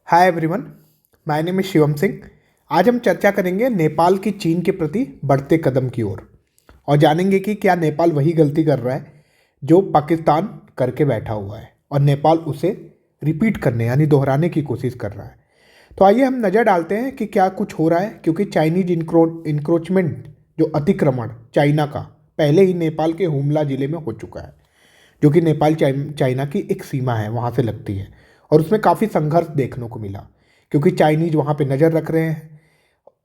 Hi everyone, my name is Shivam Singh. आज हम चर्चा करेंगे नेपाल की चीन के प्रति बढ़ते कदम की ओर और जानेंगे कि क्या नेपाल वही गलती कर रहा है जो पाकिस्तान करके बैठा हुआ है और नेपाल उसे रिपीट करने यानी दोहराने की कोशिश कर रहा है। तो आइए हम नज़र डालते हैं कि क्या कुछ हो रहा है, क्योंकि चाइनीज इंक्रोचमेंट जो अतिक्रमण चाइना का पहले ही नेपाल के हुमला ज़िले में हो चुका है, जो कि नेपाल चाइना की एक सीमा है, वहाँ से लगती है। और उसमें काफ़ी संघर्ष देखने को मिला, क्योंकि चाइनीज वहाँ पे नज़र रख रहे हैं,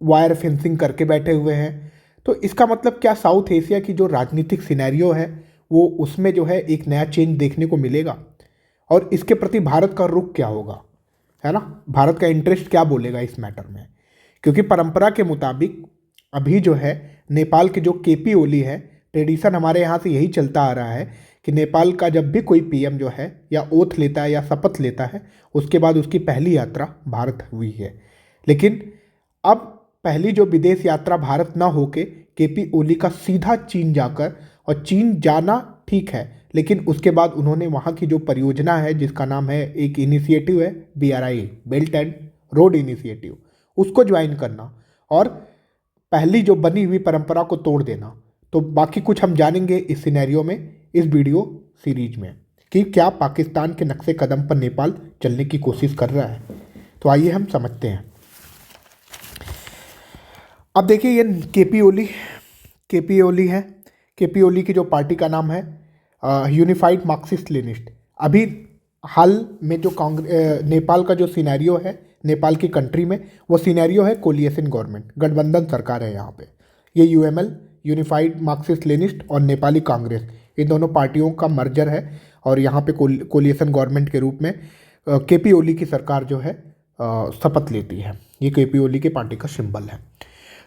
वायर फेंसिंग करके बैठे हुए हैं। तो इसका मतलब क्या साउथ एशिया की जो राजनीतिक सिनेरियो है वो उसमें जो है एक नया चेंज देखने को मिलेगा, और इसके प्रति भारत का रुख क्या होगा, है ना। भारत का इंटरेस्ट क्या बोलेगा इस मैटर में, क्योंकि परंपरा के मुताबिक अभी जो है नेपाल के जो केपी ओली है, ट्रेडिशन हमारे यहाँ से यही चलता आ रहा है कि नेपाल का जब भी कोई पीएम जो है या ओथ लेता है या शपथ लेता है, उसके बाद उसकी पहली यात्रा भारत हुई है। लेकिन अब पहली जो विदेश यात्रा भारत ना होके केपी ओली का सीधा चीन जाकर, और चीन जाना ठीक है, लेकिन उसके बाद उन्होंने वहाँ की जो परियोजना है जिसका नाम है, एक इनिशिएटिव है BRI, belt and road initiative, उसको ज्वाइन करना और पहली जो बनी हुई परंपरा को तोड़ देना। तो बाकी कुछ हम जानेंगे इस सिनेरियो में, इस वीडियो सीरीज में, कि क्या पाकिस्तान के नक्शे कदम पर नेपाल चलने की कोशिश कर रहा है। तो आइए हम समझते हैं। अब देखिए, ये केपी ओली है। केपी ओली की जो पार्टी का नाम है यूनिफाइड मार्क्सिस्ट लेनिस्ट। अभी हाल में जो नेपाल का जो सिनेरियो है, नेपाल की कंट्री में, वो सिनेरियो है कोलिएशन गवर्नमेंट, गठबंधन सरकार है। यहाँ पे ये UML, यूनिफाइड मार्क्सिस्ट लेनिस्ट, और नेपाली कांग्रेस, इन दोनों पार्टियों का मर्जर है। और यहाँ पे कोलिएशन गवर्नमेंट के रूप में केपी ओली की सरकार जो है शपथ लेती है। ये केपी ओली के पार्टी का सिंबल है।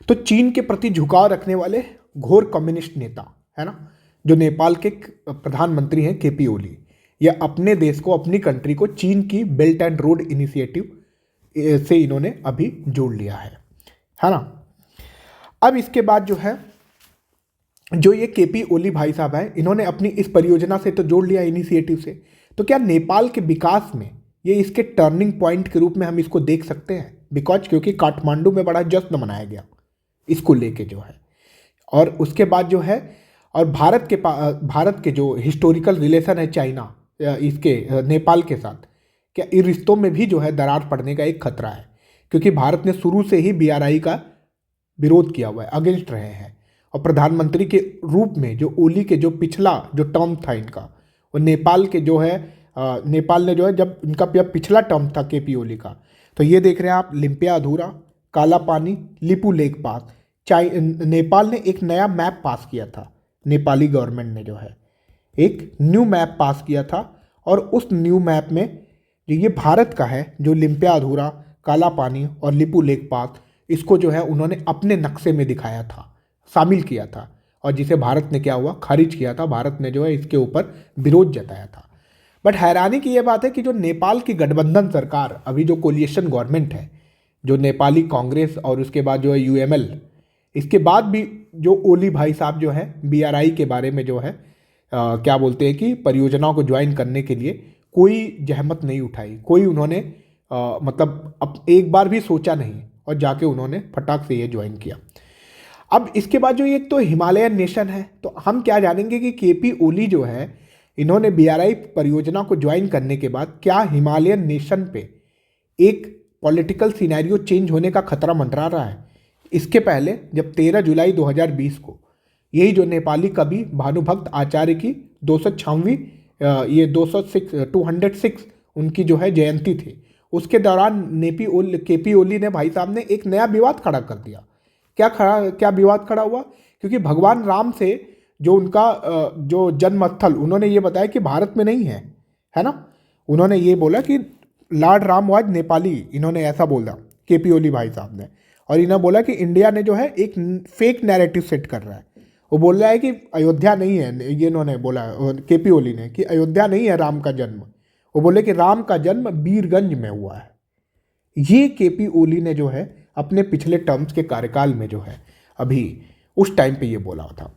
तो चीन के प्रति झुकाव रखने वाले घोर कम्युनिस्ट नेता, है ना, जो नेपाल के प्रधानमंत्री हैं केपी ओली, ये अपने देश को, अपनी कंट्री को चीन की बेल्ट एंड रोड इनिशिएटिव से इन्होंने अभी जोड़ लिया है ना। अब इसके बाद जो है, जो ये केपी ओली भाई साहब हैं, इन्होंने अपनी इस परियोजना से तो जोड़ लिया, इनिशिएटिव से, तो क्या नेपाल के विकास में ये इसके टर्निंग पॉइंट के रूप में हम इसको देख सकते हैं? क्योंकि काठमांडू में बड़ा जश्न मनाया गया इसको लेके जो है। और उसके बाद जो है, और भारत के जो हिस्टोरिकल रिलेशन है चाइना इसके नेपाल के साथ, क्या इन रिश्तों में भी जो है दरार पड़ने का एक खतरा है? क्योंकि भारत ने शुरू से ही BRI का विरोध किया हुआ है, अगेंस्ट रहे हैं। और प्रधानमंत्री के रूप में जो ओली के जो पिछला जो टर्म था इनका, वो नेपाल के जो है नेपाल ने जो है, जब इनका पिछला टर्म था केपी ओली का, तो ये देख रहे हैं आप, लिम्पिया अधूरा, काला पानी, लिपू लेक पास, नेपाल ने एक नया मैप पास किया था। नेपाली गवर्नमेंट ने जो है एक न्यू मैप पास किया था, और उस न्यू मैप में जो ये भारत का है, जो लिम्पिया अधूरा, काला पानी और लिपू लेक पास, इसको जो है उन्होंने अपने नक्शे में दिखाया था, शामिल किया था, और जिसे भारत ने क्या हुआ, खारिज किया था। भारत ने जो है इसके ऊपर विरोध जताया था। बट हैरानी की यह बात है कि जो नेपाल की गठबंधन सरकार, अभी जो कोलिएशन गवर्नमेंट है, जो नेपाली कांग्रेस और उसके बाद जो है UML, इसके बाद भी जो ओली भाई साहब जो है BRI के बारे में जो है क्या बोलते हैं कि परियोजनाओं को ज्वाइन करने के लिए कोई जहमत नहीं उठाई, कोई उन्होंने मतलब अब एक बार भी सोचा नहीं, और जाके उन्होंने फटाक से ये ज्वाइन किया। अब इसके बाद जो ये तो हिमालयन नेशन है, तो हम क्या जानेंगे कि केपी ओली जो है, इन्होंने BRI परियोजना को ज्वाइन करने के बाद क्या हिमालयन नेशन पे एक पॉलिटिकल सिनेरियो चेंज होने का खतरा मंडरा रहा है। इसके पहले जब 13 जुलाई 2020 को यही जो नेपाली कवि भानुभक्त आचार्य की 206वीं ये 206 उनकी जो है जयंती थी, उसके दौरान केपी ओली ने भाई साहब ने एक नया विवाद खड़ा कर दिया। क्या विवाद खड़ा हुआ? क्योंकि भगवान राम से जो उनका जो जन्म स्थल, उन्होंने ये बताया कि भारत में नहीं है ना। उन्होंने ये बोला कि लॉर्ड राम वाज नेपाली, इन्होंने ऐसा बोला केपी ओली भाई साहब ने। और इन्होंने बोला कि इंडिया ने जो है एक फेक नैरेटिव सेट कर रहा है। वो बोल रहा है कि अयोध्या नहीं है, ये इन्होंने बोला केपी ओली ने, कि अयोध्या नहीं है राम का जन्म। वो बोले कि राम का जन्म बीरगंज में हुआ है। ये केपी ओली ने जो है अपने पिछले टर्म्स के कार्यकाल में जो है अभी उस टाइम पे ये बोला था।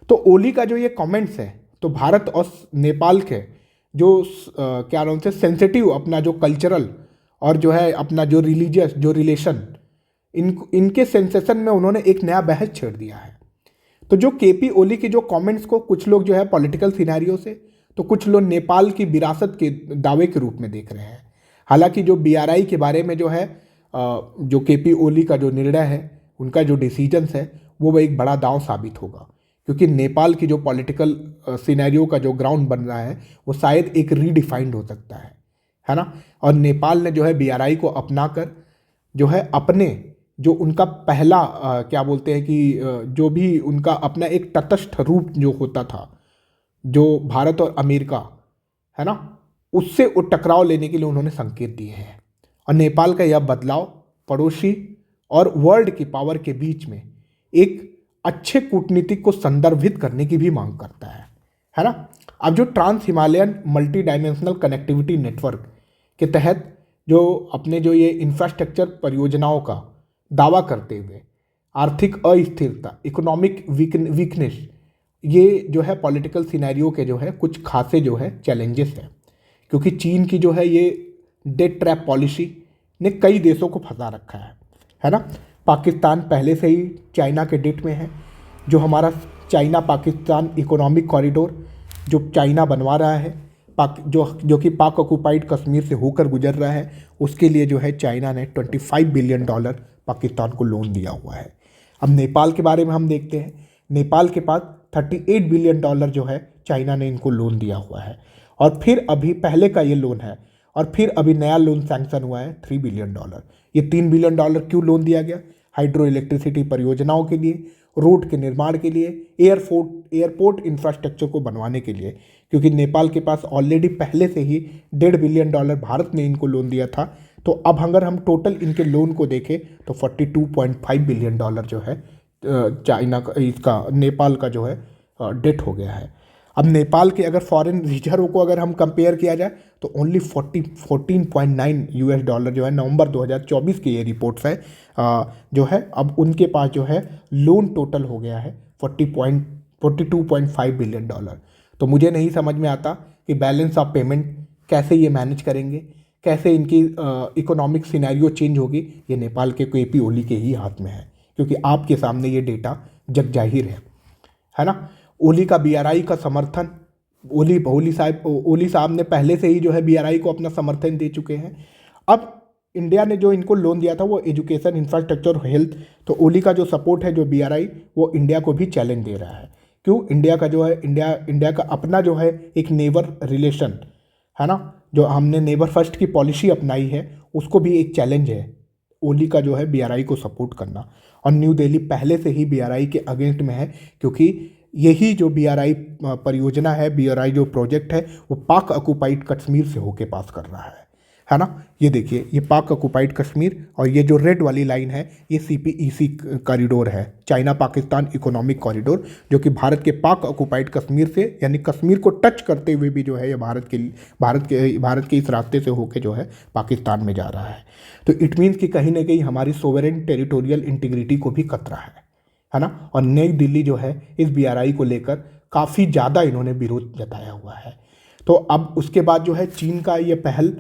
तो ओली का जो ये कमेंट्स है, तो भारत और नेपाल के जो क्या नाम से सेंसिटिव अपना जो कल्चरल और जो है अपना जो रिलीजियस जो रिलेशन, इनके सेंसेशन में उन्होंने एक नया बहस छेड़ दिया है। तो जो केपी ओली के जो कमेंट्स को कुछ लोग जो है पॉलिटिकल सिनेरियो से, तो कुछ लोग नेपाल की विरासत के दावे के रूप में देख रहे हैं। हालांकि जो बीआरआई के बारे में जो है जो केपी ओली का जो निर्णय है, उनका जो डिसीजंस है, वो एक बड़ा दांव साबित होगा, क्योंकि नेपाल की जो पॉलिटिकल सिनेरियो का जो ग्राउंड बन रहा है वो शायद एक रीडिफाइंड हो सकता है ना। और नेपाल ने जो है बीआरआई को अपनाकर जो है अपने जो उनका पहला क्या बोलते हैं कि जो भी उनका अपना एक तटस्थ रूप जो होता था, जो भारत और अमेरिका है ना, उससे वो टकराव लेने के लिए उन्होंने संकेत दिए हैं। और नेपाल का यह बदलाव पड़ोसी और वर्ल्ड की पावर के बीच में एक अच्छे कूटनीतिक को संदर्भित करने की भी मांग करता है ना। अब जो trans Himalayan multi dimensional connectivity network के तहत जो अपने जो ये इंफ्रास्ट्रक्चर परियोजनाओं का दावा करते हुए आर्थिक अस्थिरता, इकोनॉमिक वीकनेस, ये जो है पॉलिटिकल सिनेरियो के जो है कुछ खासे जो है चैलेंजेस हैं, क्योंकि चीन की जो है ये डेट ट्रैप पॉलिसी ने कई देशों को फंसा रखा है ना। पाकिस्तान पहले से ही चाइना के डेट में है। जो हमारा चाइना पाकिस्तान इकोनॉमिक कॉरिडोर जो चाइना बनवा रहा है, जो कि पाक ऑक्युपाइड कश्मीर से होकर गुजर रहा है, उसके लिए जो है चाइना ने $25 बिलियन पाकिस्तान को लोन दिया हुआ है। अब नेपाल के बारे में हम देखते हैं, नेपाल के पास $38 बिलियन जो है चाइना ने इनको लोन दिया हुआ है। और फिर अभी पहले का ये लोन है, और फिर अभी नया लोन सैंक्शन हुआ है $3 बिलियन। ये $3 बिलियन क्यों लोन दिया गया? हाइड्रो इलेक्ट्रिसिटी परियोजनाओं के लिए, रोड के निर्माण के लिए, एयरपोर्ट इंफ्रास्ट्रक्चर को बनवाने के लिए, क्योंकि नेपाल के पास ऑलरेडी पहले से ही $1.5 बिलियन भारत ने इनको लोन दिया था। तो अब अगर हम टोटल इनके लोन को देखें तो $42.5 बिलियन जो है चाइना का, इसका नेपाल का जो है डेट हो गया है। अब नेपाल के अगर फॉरेन रिजर्व को अगर हम कंपेयर किया जाए तो ओनली 14.9 US डॉलर जो है नवंबर 2024 की ये रिपोर्ट्स है जो है अब उनके पास जो है लोन टोटल हो गया है 42.5 बिलियन डॉलर। तो मुझे नहीं समझ में आता कि बैलेंस ऑफ पेमेंट कैसे ये मैनेज करेंगे, कैसे इनकी इकोनॉमिक सिनेरियो चेंज होगी। ये नेपाल के केपी ओली के ही हाथ में है, क्योंकि आपके सामने ये डेटा जग जाहिर है ना। ओली का बीआरआई का समर्थन, ओली साहब ने पहले से ही जो है बीआरआई को अपना समर्थन दे चुके हैं। अब इंडिया ने जो इनको लोन दिया था वो एजुकेशन, इंफ्रास्ट्रक्चर, हेल्थ, तो ओली का जो सपोर्ट है जो बीआरआई, वो इंडिया को भी चैलेंज दे रहा है। क्यों? इंडिया का जो है इंडिया का अपना जो है एक नेबर रिलेशन है ना, जो हमने नेबर फर्स्ट की पॉलिसी अपनाई है, उसको भी एक चैलेंज है ओली का जो है बीआरआई को सपोर्ट करना। और न्यू दिल्ली पहले से ही बीआरआई के अगेंस्ट में है, क्योंकि यही जो बीआरआई परियोजना है, बीआरआई जो प्रोजेक्ट है, वो पाक ऑक्युपाइड कश्मीर से होके पास कर रहा है ना। ये देखिए, ये पाक ऑक्युपाइड कश्मीर, और ये जो रेड वाली लाइन है ये CPEC कॉरिडोर है, चाइना पाकिस्तान इकोनॉमिक कॉरिडोर, जो कि भारत के पाक ऑक्युपाइड कश्मीर से, यानी कश्मीर को टच करते हुए भी जो है ये भारत के इस रास्ते से होके जो है पाकिस्तान में जा रहा है। तो इट मीन्स कि कहीं ना कहीं हमारी सोवरेन टेरिटोरियल इंटीग्रिटी को भी खतरा है ना। और नई दिल्ली जो है इस बीआरआई को लेकर काफ़ी ज़्यादा इन्होंने विरोध जताया हुआ है। तो अब उसके बाद जो है चीन का ये पहल,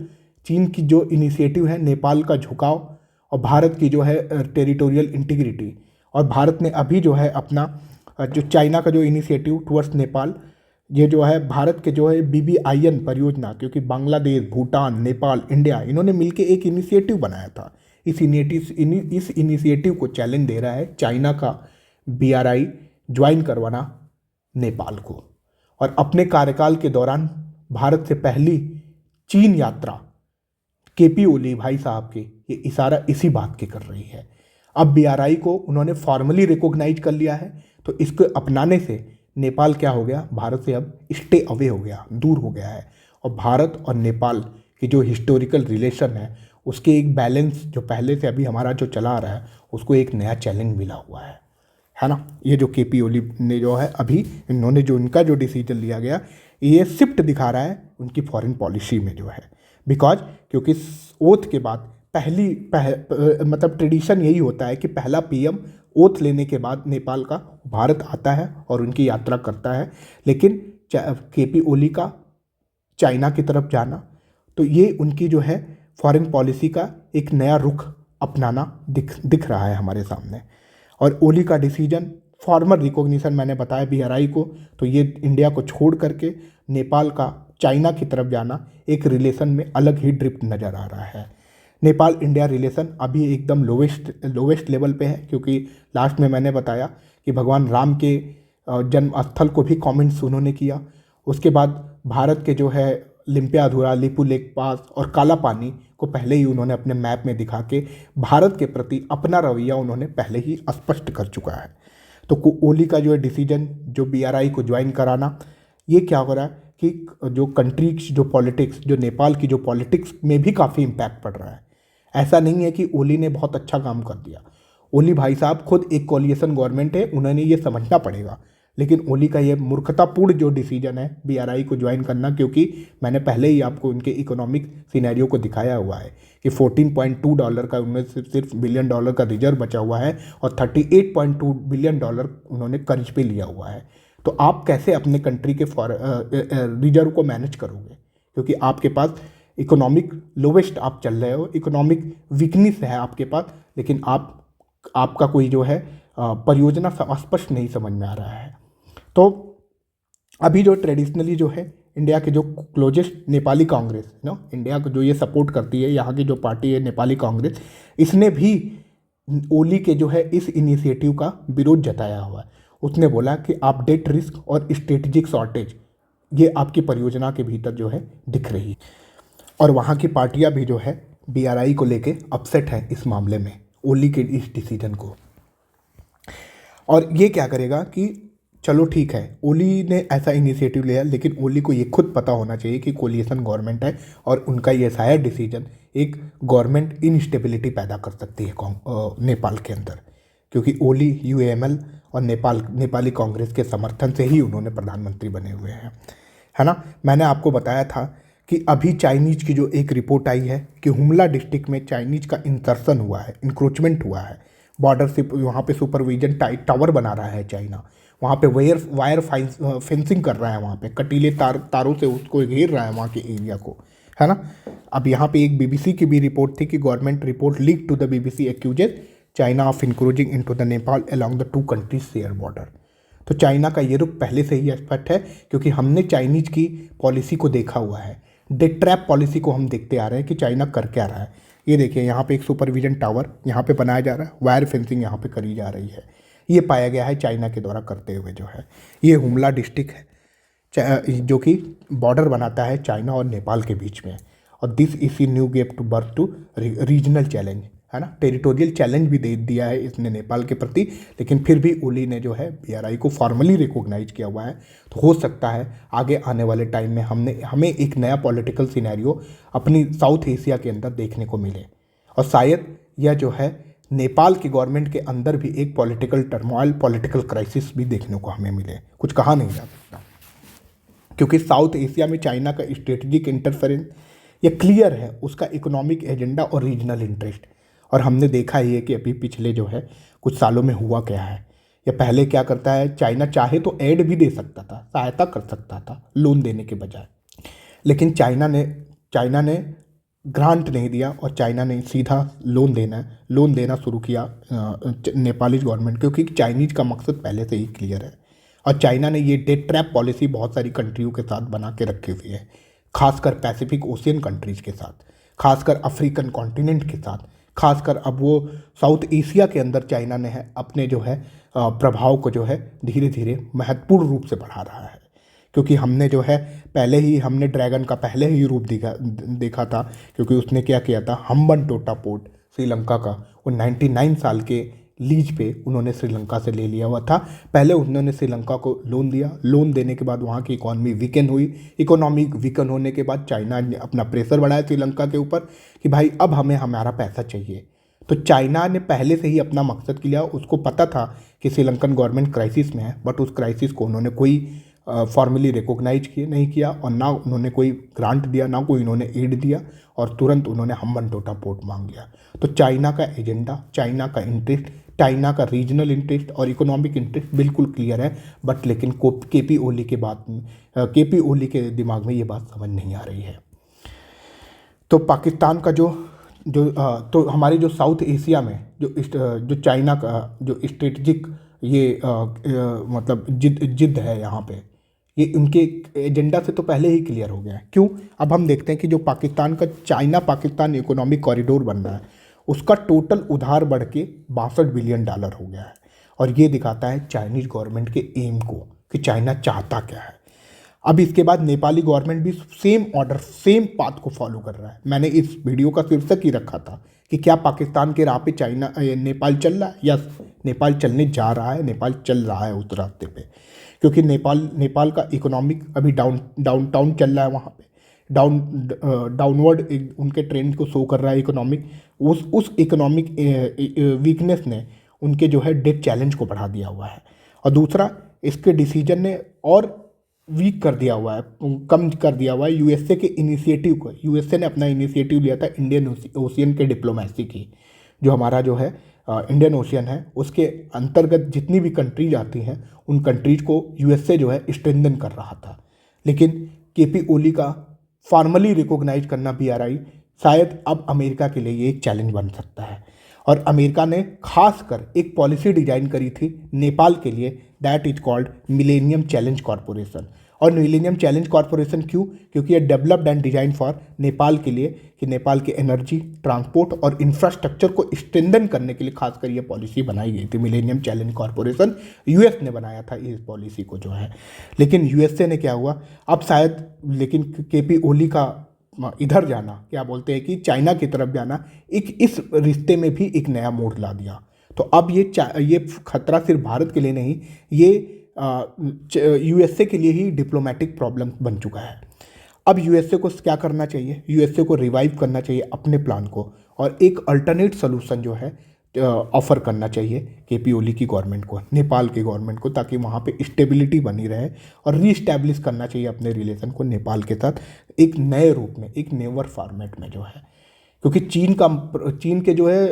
चीन की जो इनिशिएटिव है, नेपाल का झुकाव और भारत की जो है टेरिटोरियल इंटीग्रिटी, और भारत ने अभी जो है अपना जो चाइना का जो इनिशिएटिव टुवर्ड्स नेपाल, ये जो है भारत के जो है BBIN परियोजना, क्योंकि बांग्लादेश, भूटान, नेपाल, इंडिया, इन्होंने मिलकर एक इनिशिएटिव बनाया था। इस इनिशिएटिव को चैलेंज दे रहा है चाइना का बीआरआई ज्वाइन करवाना नेपाल को। और अपने कार्यकाल के दौरान भारत से पहली चीन यात्रा केपी ओली भाई साहब की ये इशारा इसी बात की कर रही है। अब बीआरआई को उन्होंने फॉर्मली रिकॉग्नाइज कर लिया है, तो इसको अपनाने से नेपाल क्या हो गया, भारत से अब स्टे अवे हो गया, दूर हो गया है। और भारत और नेपाल की जो हिस्टोरिकल रिलेशन है, उसके एक बैलेंस जो पहले से अभी हमारा जो चला आ रहा है, उसको एक नया चैलेंज मिला हुआ है ना। ये जो केपी ओली ने जो है अभी इन्होंने जो इनका जो डिसीजन लिया गया, ये शिफ्ट दिखा रहा है उनकी फॉरेन पॉलिसी में जो है। बिकॉज क्योंकि ओथ के बाद मतलब ट्रेडिशन यही होता है कि पहला PM ओथ लेने के बाद नेपाल का भारत आता है और उनकी यात्रा करता है। लेकिन केपी ओली का चाइना की तरफ जाना, तो ये उनकी जो है फॉरेन पॉलिसी का एक नया रुख अपनाना दिख रहा है हमारे सामने। और ओली का डिसीजन, फॉर्मल रिकॉग्निशन मैंने बताया BRI को, तो ये इंडिया को छोड़ करके नेपाल का चाइना की तरफ जाना एक रिलेशन में अलग ही ड्रिफ्ट नज़र आ रहा है। नेपाल इंडिया रिलेशन अभी एकदम लोवेस्ट लेवल पे है, क्योंकि लास्ट में मैंने बताया कि भगवान राम के जन्म स्थल को भी कमेंट्स उन्होंने किया। उसके बाद भारत के जो है लिम्पियाधुरा, लिपू लेक पास और काला पानी को पहले ही उन्होंने अपने मैप में दिखा के भारत के प्रति अपना रवैया उन्होंने पहले ही स्पष्ट कर चुका है। तो ओली का जो है डिसीजन, जो BRI को ज्वाइन कराना, ये क्या हो रहा है कि जो कंट्री जो पॉलिटिक्स, जो नेपाल की जो पॉलिटिक्स में भी काफ़ी इम्पैक्ट पड़ रहा है। ऐसा नहीं है कि ओली ने बहुत अच्छा काम कर दिया। ओली भाई साहब खुद एक कोलिएशन गवर्नमेंट है, उन्होंने ये समझना पड़ेगा। लेकिन ओली का ये मूर्खतापूर्ण जो डिसीजन है BRI को ज्वाइन करना, क्योंकि मैंने पहले ही आपको उनके इकोनॉमिक सिनेरियो को दिखाया हुआ है कि $14.2 का उनमें सिर्फ बिलियन डॉलर का रिजर्व बचा हुआ है और $38.2 बिलियन उन्होंने कर्ज पे लिया हुआ है। तो आप कैसे अपने कंट्री के रिजर्व को मैनेज करोगे, क्योंकि आपके पास इकोनॉमिक लोवेस्ट आप चल रहे हो, इकोनॉमिक वीकनेस है आपके पास, लेकिन आपका कोई जो है परियोजना स्पष्ट नहीं समझ में आ रहा है। तो अभी जो ट्रेडिशनली जो है इंडिया के जो क्लोजेस्ट नेपाली कांग्रेस इंडिया को जो ये सपोर्ट करती है, यहाँ की जो पार्टी है नेपाली कांग्रेस, इसने भी ओली के जो है इस इनिशिएटिव का विरोध जताया हुआ है। उसने बोला कि आप डेट रिस्क और स्ट्रेटेजिक शॉर्टेज, ये आपकी परियोजना के भीतर जो है दिख रही है। और वहाँ की पार्टियाँ भी जो है BRI को लेके अपसेट हैं इस मामले में, ओली के इस डिसीजन को। और ये क्या करेगा कि चलो ठीक है, ओली ने ऐसा इनिशिएटिव लिया, लेकिन ओली को ये खुद पता होना चाहिए कि कोलिएशन गवर्नमेंट है और उनका ये शायद डिसीजन एक गवर्नमेंट इनस्टेबिलिटी पैदा कर सकती है नेपाल के अंदर, क्योंकि ओली UAML और नेपाली कांग्रेस के समर्थन से ही उन्होंने प्रधानमंत्री बने हुए हैं, है ना। मैंने आपको बताया था कि अभी चाइनीज़ की जो एक रिपोर्ट आई है कि हुमला डिस्ट्रिक्ट में चाइनीज़ का इंसर्शन हुआ है, इंक्रोचमेंट हुआ है, बॉर्डर से वहाँ पे सुपरविजन टावर बना रहा है चाइना, वहाँ पे वायर फेंसिंग कर रहा है, वहाँ पे कटीले तारों से उसको घेर रहा है वहाँ के एरिया को, है ना। अब यहाँ पे एक BBC की भी रिपोर्ट थी कि government report leak to the BBC accuses China of encroaching into the Nepal along the 2 countries share border. तो चाइना का ये रुख पहले से ही स्पष्ट है, क्योंकि हमने चाइनीज़ की पॉलिसी को देखा हुआ है, डेट ट्रैप पॉलिसी को हम देखते आ रहे हैं कि चाइना कर क्या रहा है। ये देखिए, यहाँ पे एक सुपरविजन टावर यहाँ पे बनाया जा रहा है, वायर फेंसिंग यहाँ पे करी जा रही है, ये पाया गया है चाइना के द्वारा करते हुए। जो है ये हुमला डिस्ट्रिक्ट है जो कि बॉर्डर बनाता है चाइना और नेपाल के बीच में, और this is new gave to birth to regional challenge, है ना। टेरिटोरियल चैलेंज भी दे दिया है इसने नेपाल के प्रति, लेकिन फिर भी ओली ने जो है BRI को फॉर्मली रिकॉग्नाइज किया हुआ है। तो हो सकता है आगे आने वाले टाइम में हमें एक नया पॉलिटिकल सिनेरियो अपनी साउथ एशिया के अंदर देखने को मिले, और शायद यह जो है नेपाल की गवर्नमेंट के अंदर भी एक पॉलिटिकल टर्मोइल, पॉलिटिकल क्राइसिस भी देखने को हमें मिले। कुछ कहा नहीं जा सकता, क्योंकि साउथ एशिया में चाइना का स्ट्रेटेजिक इंटरफेरेंस ये क्लियर है, उसका इकोनॉमिक एजेंडा और रीजनल इंटरेस्ट। और हमने देखा ही है कि अभी पिछले जो है कुछ सालों में हुआ क्या है। या पहले क्या करता है, चाइना चाहे तो एड भी दे सकता था, सहायता कर सकता था लोन देने के बजाय, लेकिन चाइना ने ग्रांट नहीं दिया और चाइना ने सीधा लोन देना शुरू किया नेपाली गवर्नमेंट, क्योंकि चाइनीज़ का मकसद पहले से ही क्लियर है। और चाइना ने ये डेट ट्रैप पॉलिसी बहुत सारी कंट्रियों के साथ बना के रखी हुई है, खासकर पैसिफिक ओशियन कंट्रीज़ के साथ, खासकर अफ्रीकन कॉन्टिनेंट के साथ, खासकर अब वो साउथ एशिया के अंदर चाइना ने है अपने जो है प्रभाव को जो है धीरे धीरे महत्वपूर्ण रूप से बढ़ा रहा है। क्योंकि हमने जो है हमने ड्रैगन का पहले ही रूप देखा था, क्योंकि उसने क्या किया था, हम्बनटोटा पोर्ट श्रीलंका का वो 99 साल के लीज पे उन्होंने श्रीलंका से ले लिया हुआ था। पहले उन्होंने श्रीलंका को लोन दिया, लोन देने के बाद वहाँ की इकॉनमी वीकन हुई, इकोनॉमिक वीकन होने के बाद चाइना ने अपना प्रेशर बढ़ाया श्रीलंका के ऊपर कि भाई अब हमें हमारा पैसा चाहिए। तो चाइना ने पहले से ही अपना मकसद किया, उसको पता था कि श्रीलंकन गवर्नमेंट क्राइसिस में है, बट उस क्राइसिस को उन्होंने कोई फॉर्मली रिकॉग्नाइज नहीं किया और ना उन्होंने कोई ग्रांट दिया, ना कोई उन्होंने एड दिया, और तुरंत उन्होंने हम्बनटोटा पोर्ट मांग लिया। तो चाइना का एजेंडा, चाइना का इंटरेस्ट, चाइना का रीजनल इंटरेस्ट और इकोनॉमिक इंटरेस्ट बिल्कुल क्लियर है, बट लेकिन KP ओली के दिमाग में ये बात समझ नहीं आ रही है। तो पाकिस्तान का जो जो तो हमारे जो साउथ एशिया में जो चाइना का जो स्ट्रेटजिक ये मतलब जिद है यहाँ पे, ये उनके एजेंडा से तो पहले ही क्लियर हो गया है। क्यों? अब हम देखते हैं कि जो पाकिस्तान का चाइना पाकिस्तान इकोनॉमिक कॉरिडोर बन रहा है, उसका टोटल उधार बढ़ के $62 बिलियन हो गया है। और ये दिखाता है चाइनीज गवर्नमेंट के एम को कि चाइना चाहता क्या है। अब इसके बाद नेपाली गवर्नमेंट भी सेम ऑर्डर सेम पाथ को फॉलो कर रहा है। मैंने इस वीडियो का शीर्षक ही रखा था कि क्या पाकिस्तान के राह पे नेपाल चल रहा है? यस, नेपाल चलने जा रहा है, नेपाल चल रहा है उस रास्ते पे, क्योंकि नेपाल का इकोनॉमिक अभी डाउन चल रहा है। वहाँ पे डाउनवर्ड उनके ट्रेंड को शो कर रहा है इकोनॉमिक। उस इकोनॉमिक वीकनेस ने उनके जो है डेट चैलेंज को बढ़ा दिया हुआ है। और दूसरा, इसके डिसीजन ने और वीक कर दिया हुआ है, कम कर दिया हुआ है यूएसए के इनिशिएटिव को। यूएसए ने अपना इनिशिएटिव लिया था इंडियन ओशियन के डिप्लोमेसी की। जो हमारा जो है इंडियन ओशियन है, उसके अंतर्गत जितनी भी कंट्रीज आती हैं, उन कंट्रीज को यूएसए जो है स्ट्रेंथन कर रहा था। लेकिन केपी ओली का फॉर्मली रिकॉग्नाइज करना बीआरआई शायद अब अमेरिका के लिए ये एक चैलेंज बन सकता है। और अमेरिका ने खासकर एक पॉलिसी डिजाइन करी थी नेपाल के लिए, that is called millennium challenge corporation. और मिलेनियम चैलेंज कॉरपोरेशन क्यों? क्योंकि ये developed and design for Nepal के लिए, कि नेपाल के एनर्जी, ट्रांसपोर्ट और इंफ्रास्ट्रक्चर को स्ट्रेंथन करने के लिए खासकर ये पॉलिसी बनाई गई थी। मिलेनियम चैलेंज कॉरपोरेशन यूएस ने बनाया था इस पॉलिसी को जो है। लेकिन यूएसए ने क्या हुआ अब शायद, लेकिन केपी ओली का इधर जाना, क्या बोलते हैं कि चाइना की तरफ जाना, एक इस रिश्ते में भी एक नया मोड़ ला दिया। तो अब ये खतरा सिर्फ भारत के लिए नहीं, ये यूएसए के लिए ही डिप्लोमेटिक प्रॉब्लम बन चुका है। अब यूएसए को क्या करना चाहिए? यूएसए को रिवाइव करना चाहिए अपने प्लान को, और एक अल्टरनेट सोल्यूशन जो है ऑफर करना चाहिए केपी ओली की गवर्नमेंट को, नेपाल की गवर्नमेंट को, ताकि वहाँ पे स्टेबिलिटी बनी रहे। और रीस्टैब्लिश करना चाहिए अपने रिलेशन को नेपाल के साथ एक नए रूप में, एक नेवर फॉर्मेट में जो है। क्योंकि चीन के जो है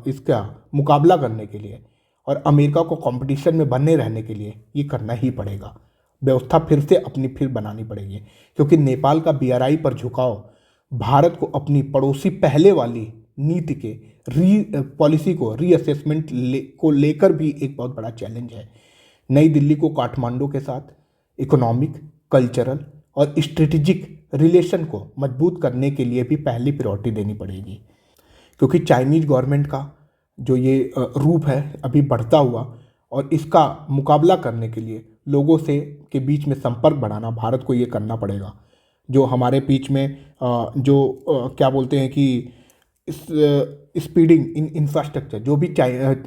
इसका मुकाबला करने के लिए और अमेरिका को कंपटीशन में बने रहने के लिए ये करना ही पड़ेगा। व्यवस्था फिर बनानी पड़ेगी, क्योंकि नेपाल का बीआरआई पर झुकाव भारत को अपनी पड़ोसी पहले वाली नीति के पॉलिसी को रीअसेसमेंट को लेकर भी एक बहुत बड़ा चैलेंज है। नई दिल्ली को काठमांडू के साथ इकोनॉमिक, कल्चरल और स्ट्रेटेजिक रिलेशन को मजबूत करने के लिए भी पहली प्रायोरिटी देनी पड़ेगी, क्योंकि चाइनीज गवर्नमेंट का जो ये रूप है अभी बढ़ता हुआ, और इसका मुकाबला करने के लिए लोगों से के बीच में संपर्क बढ़ाना भारत को ये करना पड़ेगा। जो हमारे बीच में क्या बोलते हैं कि स्पीडिंग इन इंफ्रास्ट्रक्चर, जो भी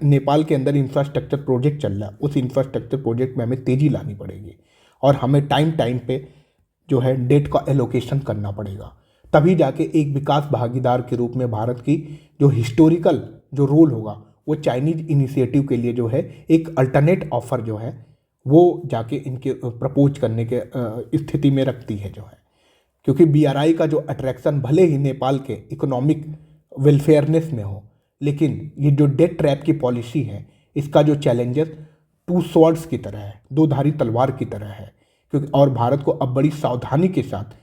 नेपाल के अंदर इंफ्रास्ट्रक्चर प्रोजेक्ट चल रहा है, उस इंफ्रास्ट्रक्चर प्रोजेक्ट में हमें तेज़ी लानी पड़ेगी। और हमें टाइम पे जो है डेट का एलोकेशन करना पड़ेगा। तभी जाके एक विकास भागीदार के रूप में भारत की जो हिस्टोरिकल जो रोल होगा, वो चाइनीज इनिशिएटिव के लिए जो है एक अल्टरनेट ऑफर जो है वो जाके इनके प्रपोज करने के स्थिति में रखती है जो है। क्योंकि बीआरआई का जो अट्रैक्शन भले ही नेपाल के इकोनॉमिक वेलफेयरनेस में हो, लेकिन ये जो डेट ट्रैप की पॉलिसी है, इसका जो चैलेंजेस टू स्वॉर्ड्स की तरह है, दो धारी तलवार की तरह है। क्योंकि और भारत को अब बड़ी सावधानी के साथ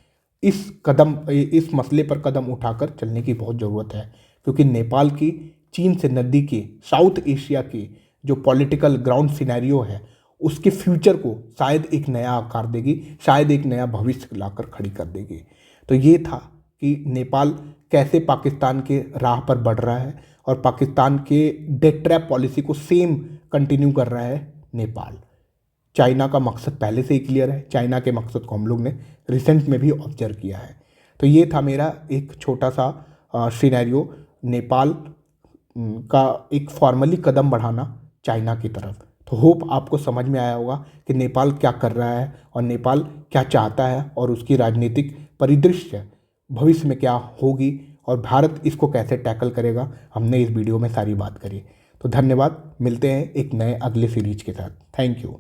इस मसले पर कदम उठाकर चलने की बहुत ज़रूरत है। क्योंकि नेपाल की चीन से नज़दीकी साउथ एशिया की जो पॉलिटिकल ग्राउंड सिनेरियो है, उसके फ्यूचर को शायद एक नया आकार देगी, शायद एक नया भविष्य लाकर खड़ी कर देगी। तो ये था कि नेपाल कैसे पाकिस्तान के राह पर बढ़ रहा है, और पाकिस्तान के डेट ट्रैप पॉलिसी को सेम कंटिन्यू कर रहा है नेपाल। चाइना का मकसद पहले से ही क्लियर है, चाइना के मकसद को हम लोग ने रिसेंट में भी ऑब्जर्व किया है। तो ये था मेरा एक छोटा सा सिनेरियो, नेपाल का एक फॉर्मली कदम बढ़ाना चाइना की तरफ। तो होप आपको समझ में आया होगा कि नेपाल क्या कर रहा है और नेपाल क्या चाहता है, और उसकी राजनीतिक परिदृश्य भविष्य में क्या होगी, और भारत इसको कैसे टैकल करेगा। हमने इस वीडियो में सारी बात करी। तो धन्यवाद, मिलते हैं एक नए अगले सीरीज के साथ। Thank you.